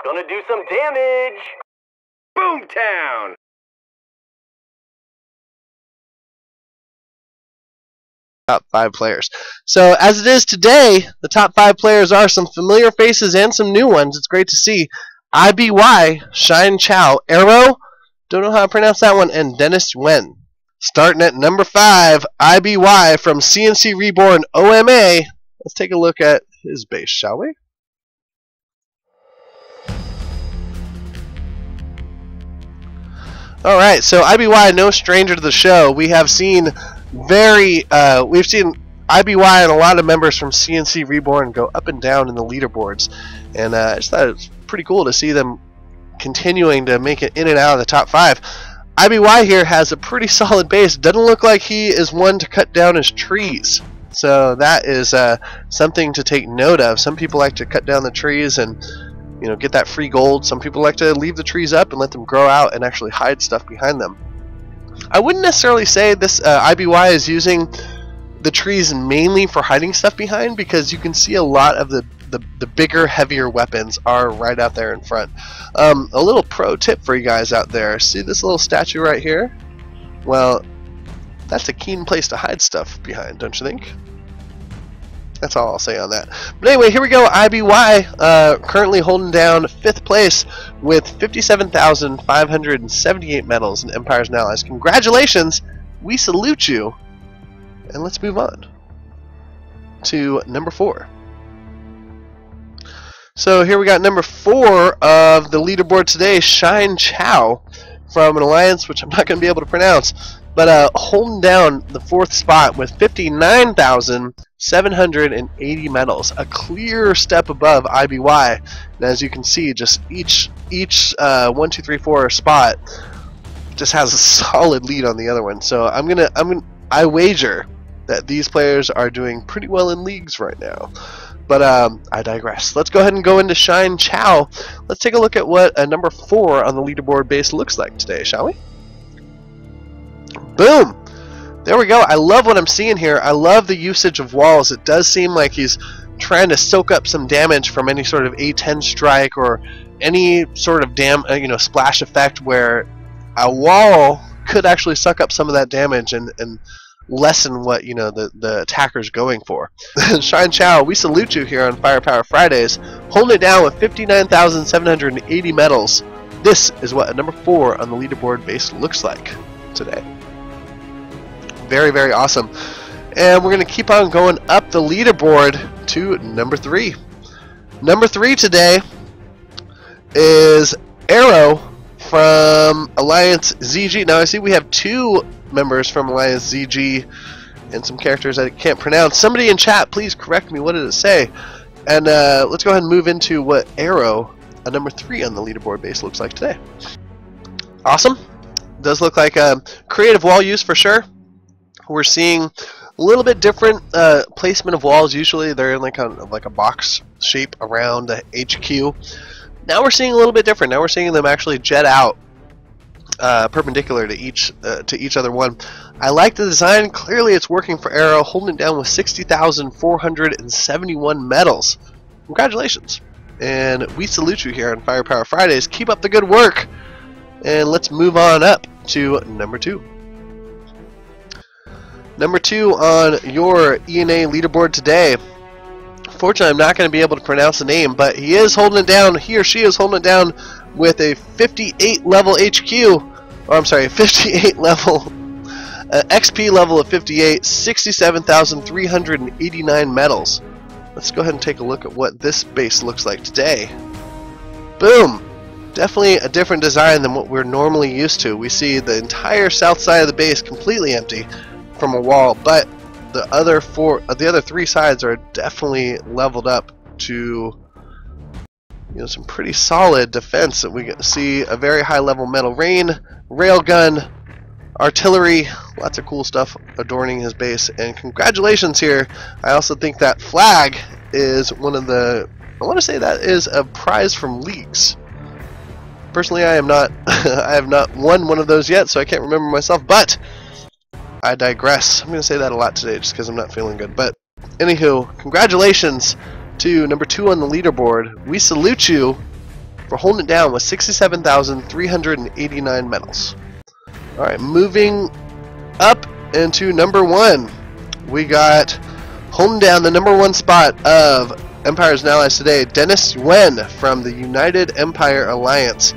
Gonna do some damage! Boomtown! Top 5 players. So as it is today, the top 5 players are some familiar faces and some new ones. It's great to see. IBY, Shine Chow, Arrow, don't know how to pronounce that one, and Dennis Wen. Starting at number 5, IBY from CNC Reborn OMA. Let's take a look at his base, shall we? Alright, so IBY, no stranger to the show. We have seen we've seen IBY and a lot of members from CNC Reborn go up and down in the leaderboards, and I just thought it was pretty cool to see them continuing to make it in and out of the top 5. IBY here has a pretty solid base. Doesn't look like he is one to cut down his trees, so that is something to take note of. Some people like to cut down the trees and get that free gold. Some people like to leave the trees up and let them grow out and actually hide stuff behind them. I wouldn't necessarily say this IBY is using the trees mainly for hiding stuff behind, because you can see a lot of the bigger, heavier weapons are right out there in front. A little pro tip for you guys out there. See this little statue right here? Well, that's a keen place to hide stuff behind, don't you think? That's all I'll say on that. But anyway, here we go. IBY currently holding down 5th place with 57,578 medals in Empires and Allies. Congratulations! We salute you. And let's move on to number 4. So here we got number 4 of the leaderboard today, Shine Chow from an alliance which I'm not going to be able to pronounce, but holding down the 4th spot with 59,780 medals, a clear step above IBY. And as you can see, just each 1, 2, 3, 4 spot just has a solid lead on the other one. So I wager that these players are doing pretty well in leagues right now. But I digress. Let's go ahead and go into Shine Chow. Let's take a look at what a number 4 on the leaderboard base looks like today, shall we? Boom! There we go. I love what I'm seeing here. I love the usage of walls. It does seem like he's trying to soak up some damage from any sort of A10 strike or any sort of splash effect where a wall could actually suck up some of that damage and lessen what the attacker's going for. Shine Chow, we salute you here on Firepower Fridays, holding it down with 59,780 medals. This is what a number 4 on the leaderboard base looks like today. Very, very awesome. And we're going to keep on going up the leaderboard to number 3. Number 3 today is Arrow from Alliance ZG. Now I see we have 2 members from Alliance ZG and some characters I can't pronounce. Somebody in chat, please correct me. What did it say? And let's go ahead and move into what Arrow, a number 3 on the leaderboard base, looks like today. Awesome. Does look like a creative wall use for sure. We're seeing a little bit different placement of walls. Usually they're in like a box shape around the HQ. Now we're seeing a little bit different. Now we're seeing them actually jet out perpendicular to each other one. I like the design. Clearly it's working for Arrow, holding it down with 60,471 medals. Congratulations. And we salute you here on Firepower Fridays. Keep up the good work. And let's move on up to number 2. Number 2 on your ENA leaderboard today. Fortunately, I'm not going to be able to pronounce the name, but he is holding it down. He or she is holding it down with a 58 level HQ, or I'm sorry, 58 level XP level of 58, 67,389 medals. Let's go ahead and take a look at what this base looks like today. Boom! Definitely a different design than what we're normally used to. We see the entire south side of the base completely empty from a wall, but the other 3 sides are definitely leveled up to some pretty solid defense. That we get to see a very high level metal rain, railgun, artillery, lots of cool stuff adorning his base. And congratulations here. I also think that flag is one of the, I want to say that is a prize from leagues. Personally, I am not I have not won one of those yet, so I can't remember myself, but I digress. I'm going to say that a lot today just because I'm not feeling good. But anywho, congratulations to number 2 on the leaderboard. We salute you, for holding it down with 67,389 medals. Alright, moving up into number 1. We got holding down the number 1 spot of Empires and Allies today, Dennis Yuen from the United Empire Alliance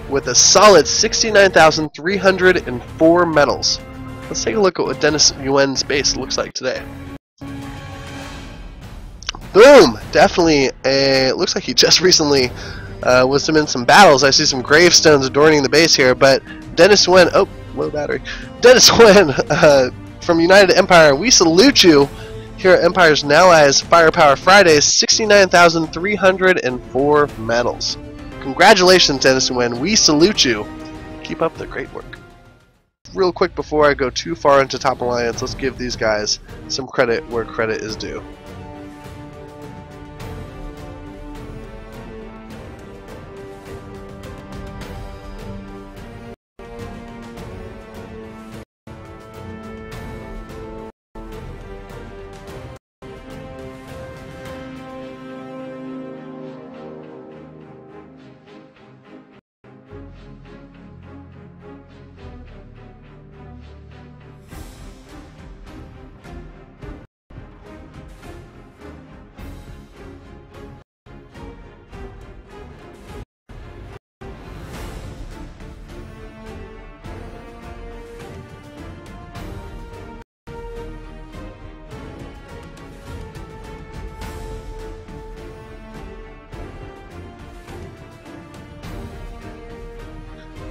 with a solid 69,304 medals. Let's take a look at what Dennis Yuen's base looks like today. Boom! Definitely a... looks like he just recently was in some battles. I see some gravestones adorning the base here, but Dennis Yuen... oh, low battery. Dennis Yuen from United Empire, we salute you here at Empires and Allies Firepower Fridays, 69,304 medals. Congratulations, Dennis Yuen. We salute you. Keep up the great work. Real quick before I go too far into Top Alliance, let's give these guys some credit where credit is due.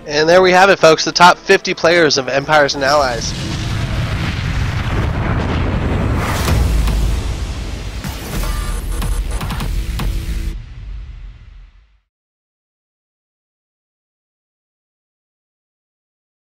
And there we have it, folks, the top 50 players of Empires and Allies.